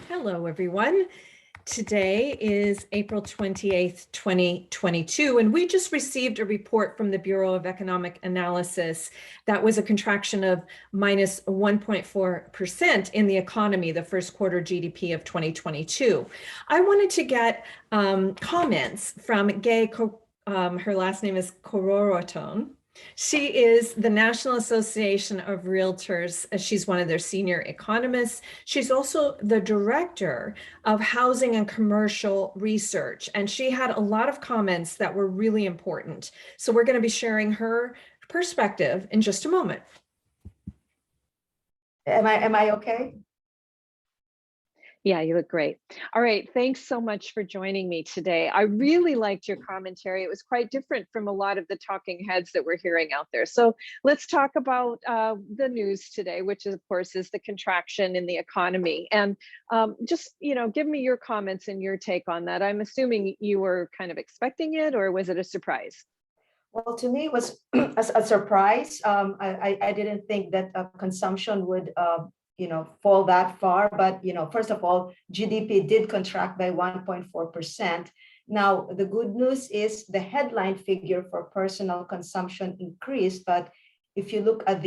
Hello, everyone. Today is April 28th, 2022, and we just received a report from the Bureau of Economic Analysis that was a contraction of minus 1.4% in the economy, the first quarter GDP of 2022. I wanted to get comments from Gay, her last name is Cororaton. She is the National Association of Realtors. She's one of their senior economists. She's also the director of housing and commercial research. And she had a lot of comments that were really important. So we're going to be sharing her perspective in just a moment. Am I okay? Yeah, you look great. All right, thanks so much for joining me today. I really liked your commentary. It was quite different from a lot of the talking heads that we're hearing out there. So let's talk about the news today, which is, of course, is the contraction in the economy. And just, give me your comments and your take on that. I'm assuming you were kind of expecting it, or was it a surprise? Well, to me, it was a surprise. I didn't think that consumption would fall that far. But, first of all, GDP did contract by 1.4%. Now, the good news is the headline figure for personal consumption increased. But if you look at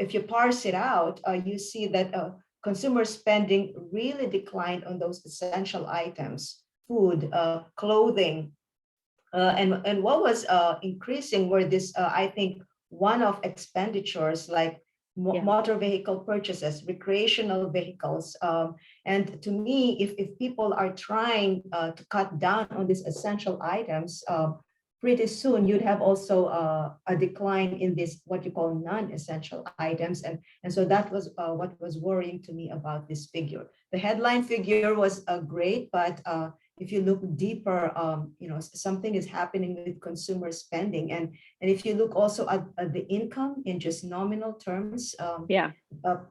if you parse it out, you see that consumer spending really declined on those essential items, food, clothing. And what was increasing were this, I think, one-off expenditures like motor vehicle purchases, recreational vehicles. And to me, if people are trying to cut down on these essential items, pretty soon you'd have also a decline in this, what you call non-essential items. And so that was what was worrying to me about this figure. The headline figure was great, but if you look deeper, something is happening with consumer spending. And if you look also at the income in just nominal terms,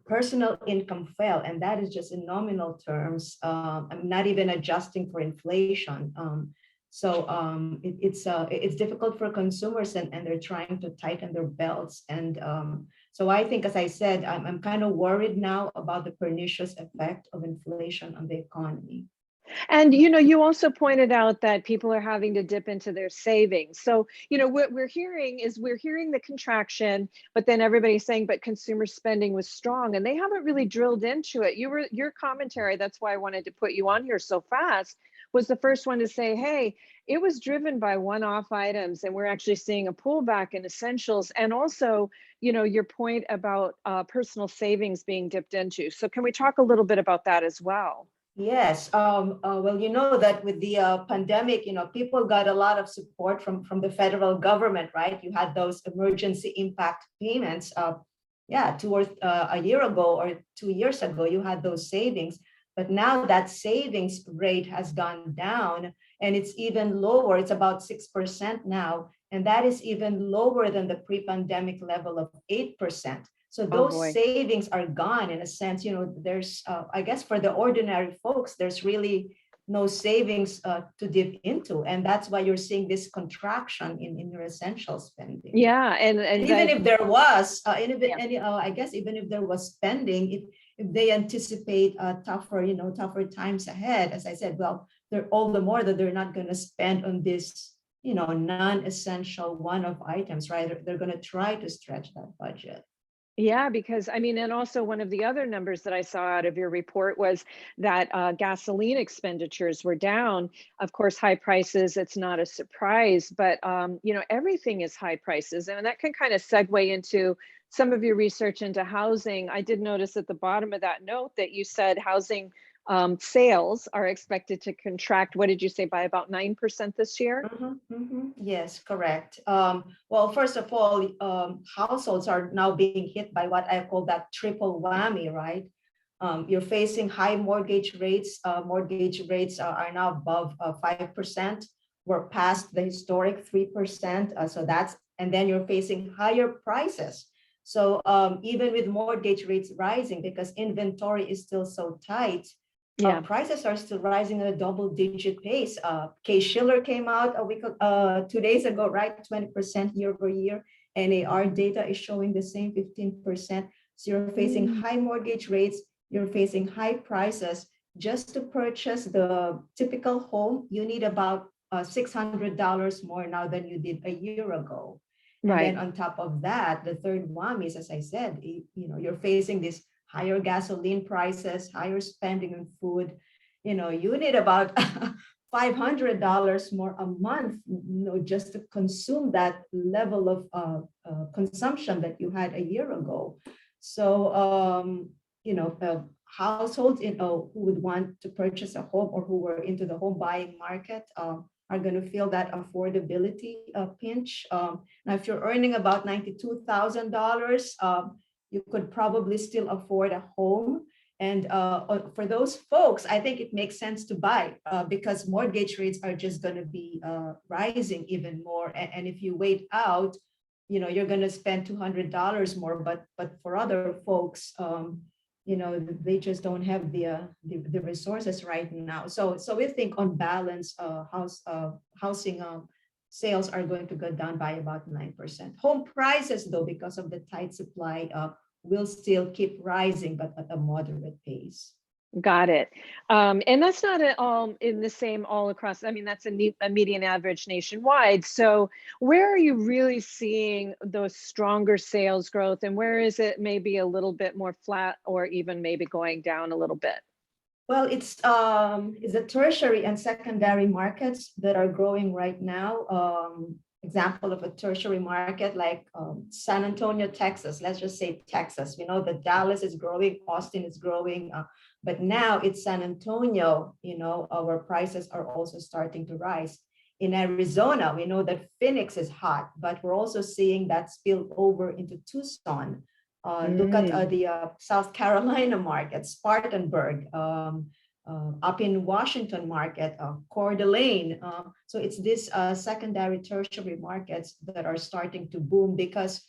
personal income fell, and that is just in nominal terms. I'm not even adjusting for inflation. It's difficult for consumers, and they're trying to tighten their belts. And so I think, as I said, I'm kind of worried now about the pernicious effect of inflation on the economy. And, you also pointed out that people are having to dip into their savings. So, what we're hearing the contraction, but then everybody's saying, but consumer spending was strong, and they haven't really drilled into it. Your commentary, that's why I wanted to put you on here so fast, was the first one to say, hey, it was driven by one-off items, and we're actually seeing a pullback in essentials. And also, your point about personal savings being dipped into. So can we talk a little bit about that as well? Yes. Well, you know that with the pandemic, people got a lot of support from the federal government, right? You had those emergency impact payments. Towards a year ago or 2 years ago, you had those savings. But now that savings rate has gone down, and it's even lower. It's about 6% now. And that is even lower than the pre-pandemic level of 8%. So those savings are gone in a sense. There's, I guess, for the ordinary folks, there's really no savings to dip into. And that's why you're seeing this contraction in your essential spending. Yeah. And even if there was, I guess, even if there was spending, if they anticipate tougher times ahead, as I said, well, they're all the more that they're not going to spend on this, non-essential one-off items, right? They're going to try to stretch that budget. Yeah, because and also one of the other numbers that I saw out of your report was that gasoline expenditures were down. Of course, high prices, it's not a surprise, but everything is high prices. And that can kind of segue into some of your research into housing. I did notice at the bottom of that note that you said housing sales are expected to contract, what did you say, by about 9% this year? Yes, correct. Well, first of all, households are now being hit by what I call that triple whammy, right? You're facing high mortgage rates. Mortgage rates are now above 5%. We're past the historic 3%. And then you're facing higher prices. So even with mortgage rates rising, because inventory is still so tight, prices are still rising at a double-digit pace. Case-Shiller came out 2 days ago, right? 20% year over year. NAR data is showing the same 15%. So you're facing high mortgage rates, you're facing high prices, just to purchase the typical home, you need about $600 more now than you did a year ago. And then Right. on top of that, the third one is, as I said, you're facing this higher gasoline prices, higher spending on food. You need about $500 more a month, just to consume that level of consumption that you had a year ago. So, households, who would want to purchase a home or who were into the home buying market, are going to feel that affordability pinch. Now, if you're earning about $92,000, you could probably still afford a home. And for those folks, I think it makes sense to buy because mortgage rates are just going to be rising even more. And if you wait out, you're going to spend $200 more. But for other folks, they just don't have the resources right now. So we think on balance, housing sales are going to go down by about 9%. Home prices, though, because of the tight supply, will still keep rising, but at a moderate pace. Got it. And that's not at all in the same all across. I mean, that's a median average nationwide. So where are you really seeing those stronger sales growth, and where is it maybe a little bit more flat or even maybe going down a little bit? Well, it's the tertiary and secondary markets that are growing right now. Example of a tertiary market like San Antonio, Texas. Let's just say Texas. We know that Dallas is growing, Austin is growing, but now it's San Antonio, where prices are also starting to rise. In Arizona, we know that Phoenix is hot, but we're also seeing that spill over into Tucson. Look at the South Carolina market, Spartanburg, up in Washington market, Coeur d'Alene. So it's these secondary, tertiary markets that are starting to boom because,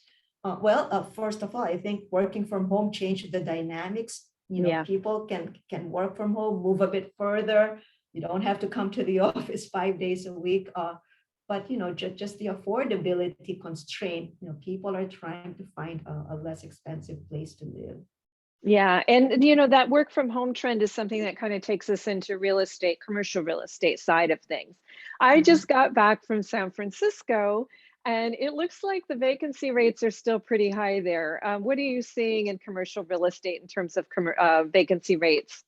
first of all, I think working from home changed the dynamics. People can work from home, move a bit further. You don't have to come to the office 5 days a week. But just the affordability constraint, people are trying to find a less expensive place to live. Yeah, and that work from home trend is something that kind of takes us into real estate, commercial real estate side of things. I just got back from San Francisco, and it looks like the vacancy rates are still pretty high there. What are you seeing in commercial real estate in terms of vacancy rates?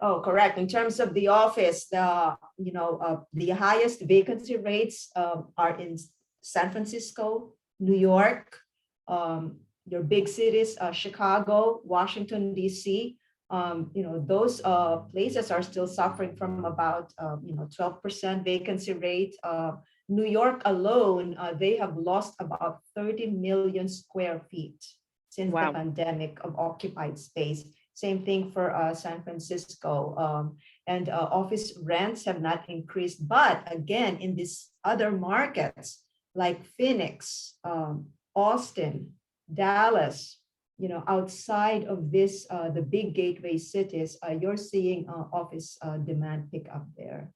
Oh, correct. In terms of the office, the highest vacancy rates are in San Francisco, New York, your big cities, Chicago, Washington, D.C. Those places are still suffering from about 12% vacancy rate. New York alone, they have lost about 30 million square feet since the pandemic of occupied space. Same thing for San Francisco. And office rents have not increased. But again, in these other markets like Phoenix, Austin, Dallas, outside of this, the big gateway cities, you're seeing office demand pick up there.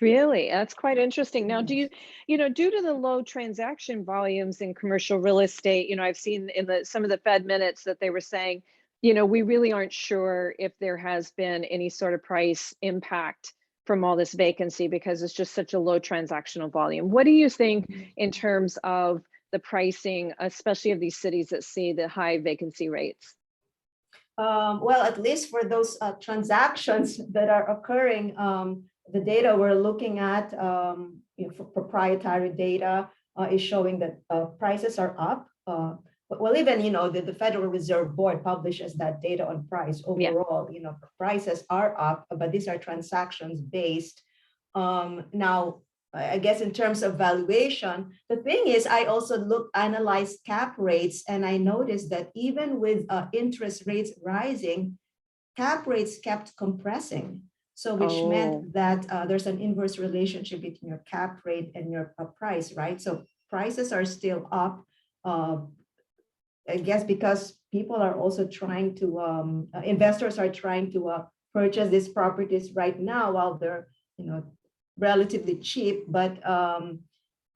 Really? That's quite interesting. Now, do you, due to the low transaction volumes in commercial real estate, I've seen in some of the Fed minutes that they were saying, we really aren't sure if there has been any sort of price impact from all this vacancy because it's just such a low transactional volume. What do you think in terms of the pricing, especially of these cities that see the high vacancy rates? Well, at least for those transactions that are occurring, the data we're looking at for proprietary data is showing that prices are up. Well, even, the Federal Reserve Board publishes that data on price overall, prices are up, but these are transactions based. Now, I guess in terms of valuation, the thing is, I also analyzed cap rates, and I noticed that even with interest rates rising, cap rates kept compressing. So which meant that there's an inverse relationship between your cap rate and your price, right? So prices are still up. I guess because people are also trying to, investors are trying to purchase these properties right now while they're, relatively cheap. But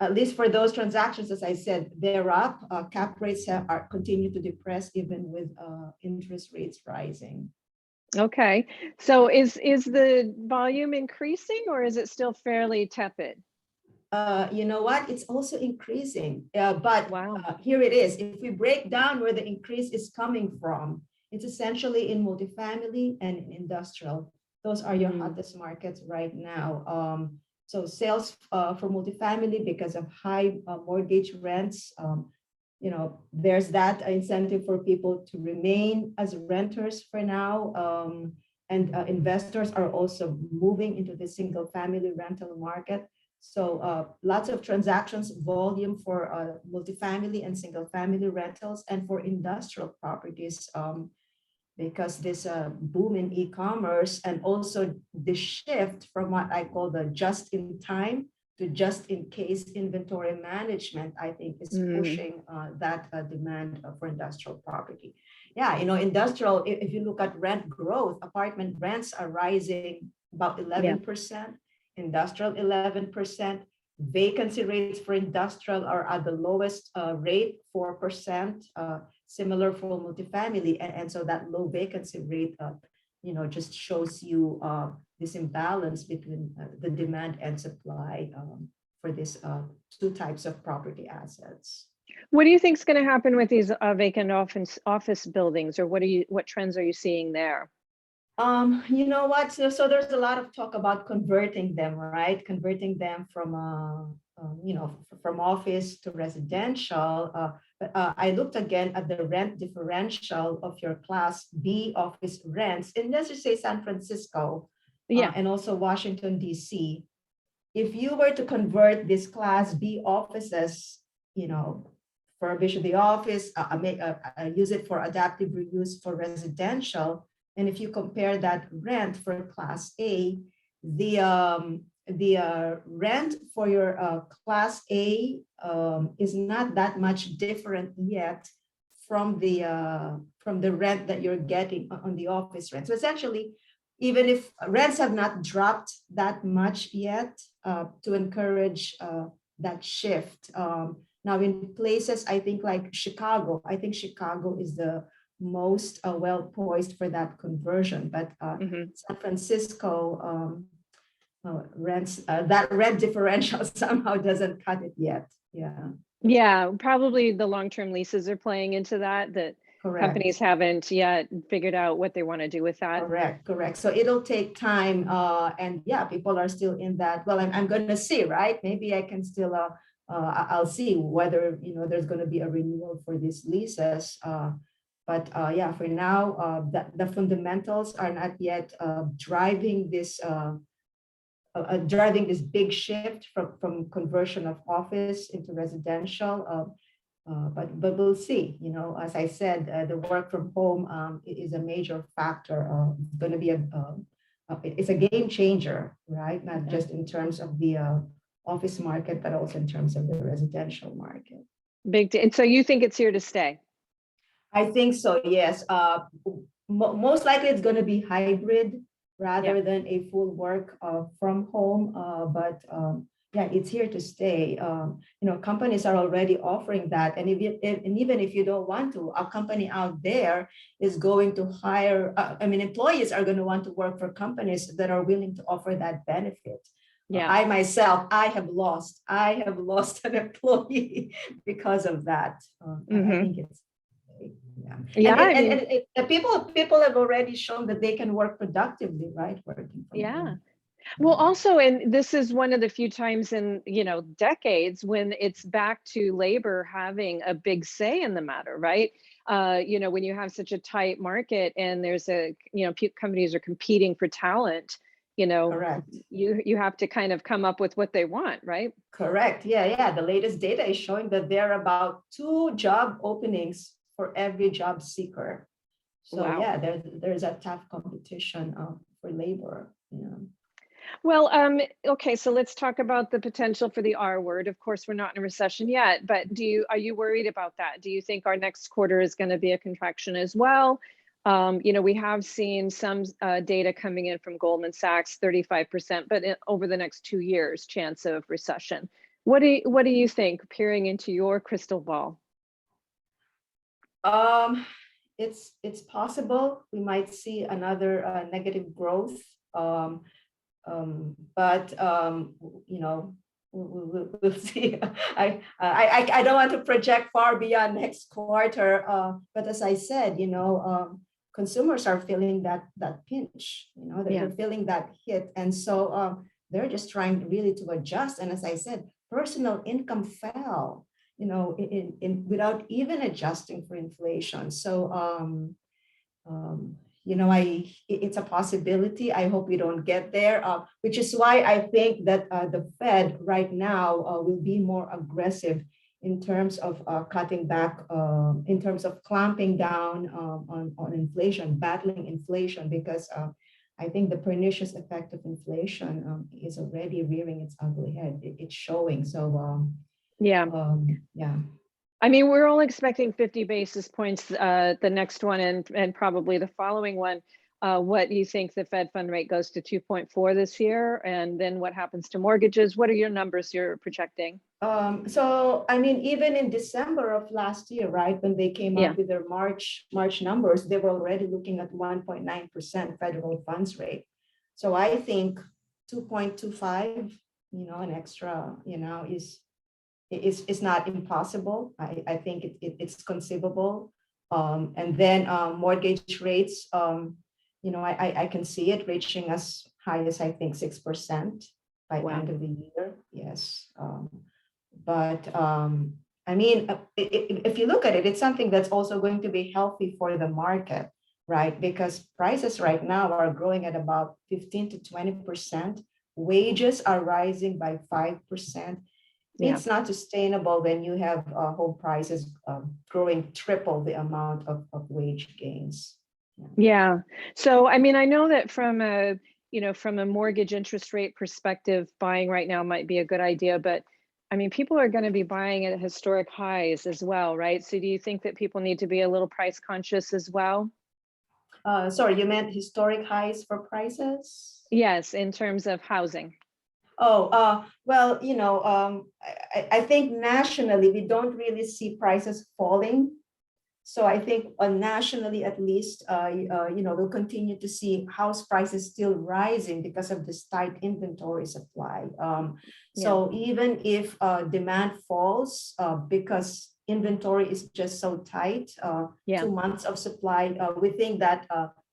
at least for those transactions, as I said, they're up. Cap rates continue to depress even with interest rates rising. Okay. So is the volume increasing or is it still fairly tepid? You know what? It's also increasing. But Wow. here it is. If we break down where the increase is coming from, it's essentially in multifamily and in industrial. Those are your Mm. hottest markets right now. So sales for multifamily because of high mortgage rents. There's that incentive for people to remain as renters for now. And investors are also moving into the single family rental market. So lots of transactions volume for multifamily and single family rentals and for industrial properties because this boom in e-commerce and also the shift from what I call the just in time to just in case inventory management, I think is pushing that demand for industrial property. Yeah, industrial, if you look at rent growth, apartment rents are rising about 11%, industrial 11%. Vacancy rates for industrial are at the lowest rate, 4%, similar for multifamily. And so that low vacancy rate, just shows you this imbalance between the demand and supply for these two types of property assets. What do you think is going to happen with these vacant office buildings, or what trends are you seeing there? You know what? So there's a lot of talk about converting them, right? Converting them from from office to residential. But I looked again at the rent differential of your Class B office rents in, let's just say, San Francisco, and also Washington, D.C. If you were to convert these Class B offices, furbish the office, use it for adaptive reuse for residential. And if you compare that rent for Class A, the rent for your Class A is not that much different yet from the rent that you're getting on the office rent. So essentially, even if rents have not dropped that much yet, to encourage that shift. Now, in places, I think like Chicago, is the most well poised for that conversion, but San Francisco rents, that rent differential somehow doesn't cut it yet. Yeah, probably the long-term leases are playing into that Correct. Companies haven't yet figured out what they want to do with that. Correct. So it'll take time, and yeah, people are still in that. Well, I'm going to see, right? Maybe I can still I'll see whether there's going to be a renewal for these leases. But yeah, for now, the fundamentals are not yet driving this big shift from conversion of office into residential. But we'll see. As I said, the work from home is a major factor. It's going to be it's a game changer, right? Not just in terms of the office market, but also in terms of the residential market. And so you think it's here to stay? I think so, yes. Most likely it's going to be hybrid rather than a full work from home. But yeah, it's here to stay. Companies are already offering that. And even if you don't want to, a company out there is going to hire, employees are going to want to work for companies that are willing to offer that benefit. Yeah. I myself, I have lost an employee because of that. I think it's, and people have already shown that they can work productively, right? Working from home. Well, also, and this is one of the few times in decades when it's back to labor having a big say in the matter, right? When you have such a tight market and there's companies are competing for talent, Correct. You have to kind of come up with what they want, right? Correct. Yeah. The latest data is showing that there are about 2 job openings for every job seeker. So yeah, there's a tough competition for labor. Well, okay, so let's talk about the potential for the R word. Of course, we're not in a recession yet, but are you worried about that? Do you think our next quarter is going to be a contraction as well? We have seen some data coming in from Goldman Sachs, 35%, but over the next 2 years, chance of recession. What do you think, peering into your crystal ball? it's possible we might see another negative growth. But we'll see. I don't want to project far beyond next quarter, but as I said, consumers are feeling that pinch, they're feeling that hit, and so they're just trying really to adjust. And as I said, personal income fell, without even adjusting for inflation. So it's a possibility. I hope we don't get there, which is why I think that the Fed right now will be more aggressive in terms of cutting back, in terms of clamping down on inflation, battling inflation, because I think the pernicious effect of inflation is already rearing its ugly head. It's showing. So yeah. I mean, we're all expecting 50 basis points, the next one and probably the following one. What do you think the Fed fund rate goes to 2.4 this year? And then what happens to mortgages? What are your numbers you're projecting? So, I mean, even in December of last year, right, when they came up with their March numbers, they were already looking at 1.9% federal funds rate. So I think 2.25, an extra, is not impossible. I think it's conceivable. And then mortgage rates, I can see it reaching as high as I think 6% by end of the year. Yes. But I mean, if you look at it, it's something that's also going to be healthy for the market, right? Because prices right now are growing at about 15 to 20%. Wages are rising by 5%. It's not sustainable when you have home prices growing triple the amount of wage gains. Yeah. So, I mean, I know that from a mortgage interest rate perspective, buying right now might be a good idea, but I mean, people are going to be buying at historic highs as well, right? So do you think that people need to be a little price conscious as well? Sorry, you meant historic highs for prices? Yes, in terms of housing. Oh, well, I think nationally, we don't really see prices falling. So I think nationally, at least, we'll continue to see house prices still rising because of this tight inventory supply. So even if demand falls because inventory is just so tight, 2 months of supply, we think that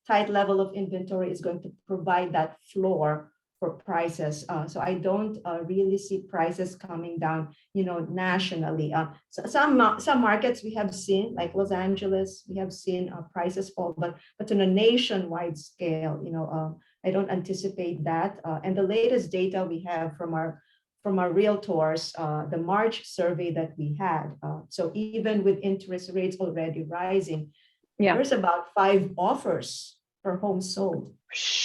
tight level of inventory is going to provide that floor for prices. So I don't really see prices coming down, nationally. So some markets we have seen, like Los Angeles, we have seen prices fall, but on a nationwide scale, I don't anticipate that. And the latest data we have from our Realtors, the March survey that we had. So even with interest rates already rising, there's about 5 offers per home sold.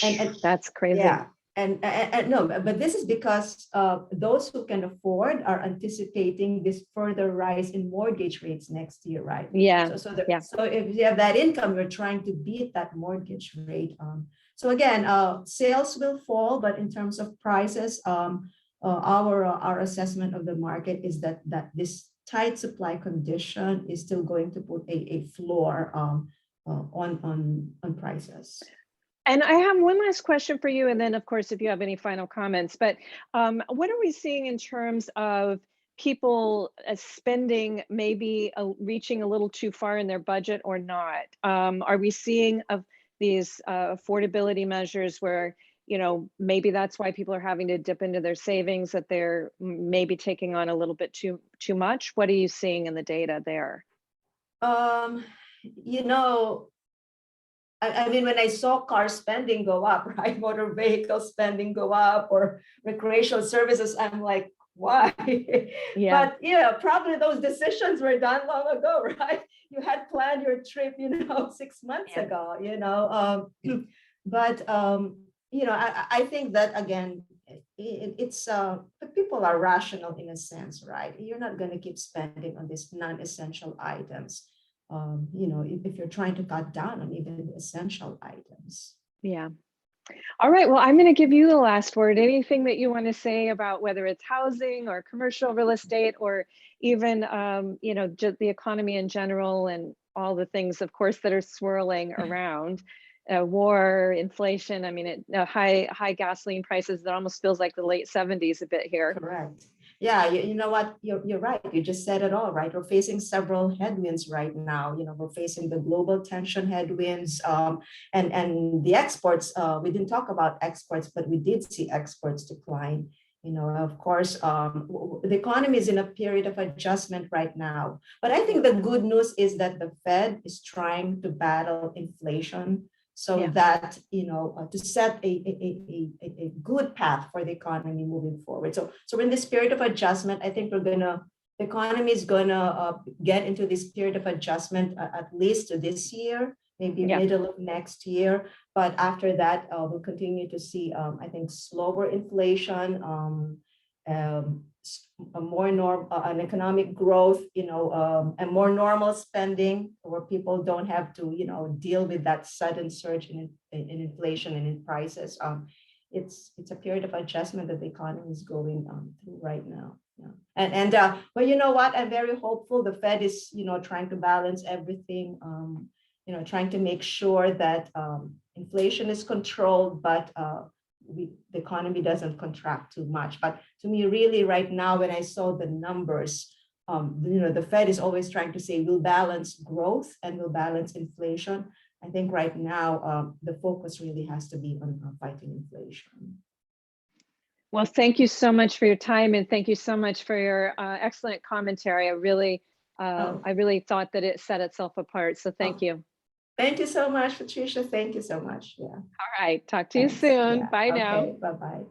And that's crazy. Yeah. And no, but this is because those who can afford are anticipating this further rise in mortgage rates next year, right? Yeah. So if you have that income, you're trying to beat that mortgage rate. So again, sales will fall, but in terms of prices, our assessment of the market is that this tight supply condition is still going to put a floor on prices. And I have one last question for you. And then, of course, if you have any final comments, but what are we seeing in terms of people spending maybe reaching a little too far in their budget or not? Are we seeing of these affordability measures where, maybe that's why people are having to dip into their savings, that they're maybe taking on a little bit too much? What are you seeing in the data there? I mean, when I saw car spending go up, right, motor vehicle spending go up, or recreational services, I'm like, why? But probably those decisions were done long ago, right? You had planned your trip, 6 months ago, But I think that again, it's people are rational in a sense, right? You're not going to keep spending on these non-essential items. If you're trying to cut down on even the essential items. Yeah. All right. Well, I'm going to give you the last word. Anything that you want to say about whether it's housing or commercial real estate or even, just the economy in general and all the things, of course, that are swirling around. War, inflation. I mean, high gasoline prices. That almost feels like the late 70s a bit here. Correct. Yeah, you know what? You're right. You just said it all, right? We're facing several headwinds right now. We're facing the global tension headwinds, and the exports. We didn't talk about exports, but we did see exports decline. Of course, the economy is in a period of adjustment right now. But I think the good news is that the Fed is trying to battle inflation so that, to set a good path for the economy moving forward. So we're in this period of adjustment. I think the economy is gonna get into this period of adjustment at least this year, maybe middle of next year. But after that, we'll continue to see, I think, slower inflation, an economic growth, and more normal spending, where people don't have to, deal with that sudden surge in inflation and in prices. It's a period of adjustment that the economy is going through right now. Yeah. But you know what? I'm very hopeful. The Fed is, trying to balance everything. Trying to make sure that inflation is controlled, but the economy doesn't contract too much. But to me, really, right now, when I saw the numbers, the Fed is always trying to say we'll balance growth and we'll balance inflation. I think right now, the focus really has to be on fighting inflation. Well, thank you so much for your time, and thank you so much for your excellent commentary. I really thought that it set itself apart. So thank you. Thank you so much, Patricia. Thank you so much. Yeah. All right. Talk to you soon. Yeah. Bye now. Okay. Bye-bye.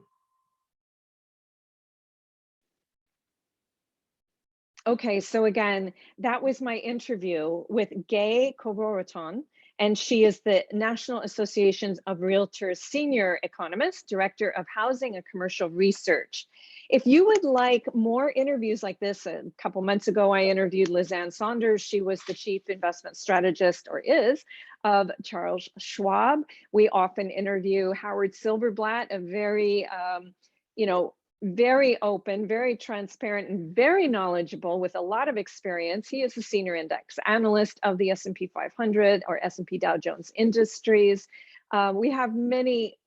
Okay, so again, that was my interview with Gay Cororaton, and she is the National Association of Realtors Senior Economist, Director of Housing and Commercial Research. If you would like more interviews like this, a couple months ago, I interviewed Lizanne Saunders. She was the Chief Investment Strategist, or is, of Charles Schwab. We often interview Howard Silverblatt, a very, very open, very transparent, and very knowledgeable with a lot of experience. He is a senior index analyst of the S&P 500 or S&P Dow Jones Industries. We have many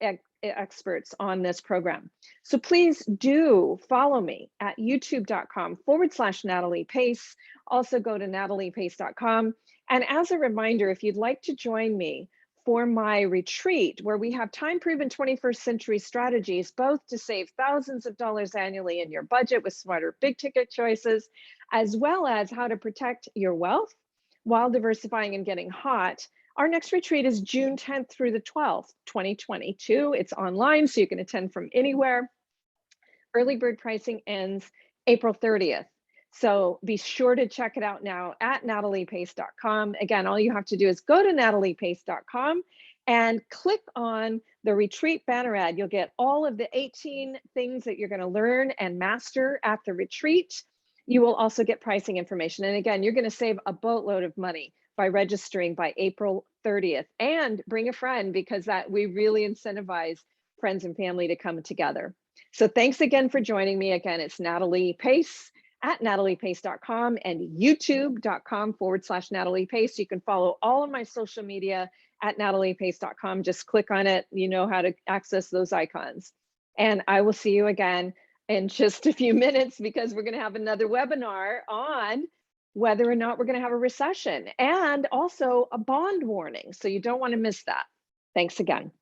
experts on this program. So please do follow me at youtube.com/Natalie Pace. Also go to nataliepace.com. And as a reminder, if you'd like to join me for my retreat, where we have time-proven 21st century strategies, both to save thousands of dollars annually in your budget with smarter big-ticket choices, as well as how to protect your wealth while diversifying and getting hot. Our next retreat is June 10th through the 12th, 2022. It's online, so you can attend from anywhere. Early bird pricing ends April 30th. So be sure to check it out now at nataliepace.com. Again, all you have to do is go to nataliepace.com and click on the retreat banner ad. You'll get all of the 18 things that you're going to learn and master at the retreat. You will also get pricing information. And again, you're going to save a boatload of money by registering by April 30th, and bring a friend, because that we really incentivize friends and family to come together. So thanks again for joining me. Again, it's Natalie Pace at nataliepace.com and youtube.com/Natalie Pace. You can follow all of my social media at nataliepace.com. Just click on it. You know how to access those icons. And I will see you again in just a few minutes, because we're going to have another webinar on whether or not we're going to have a recession, and also a bond warning. So you don't want to miss that. Thanks again.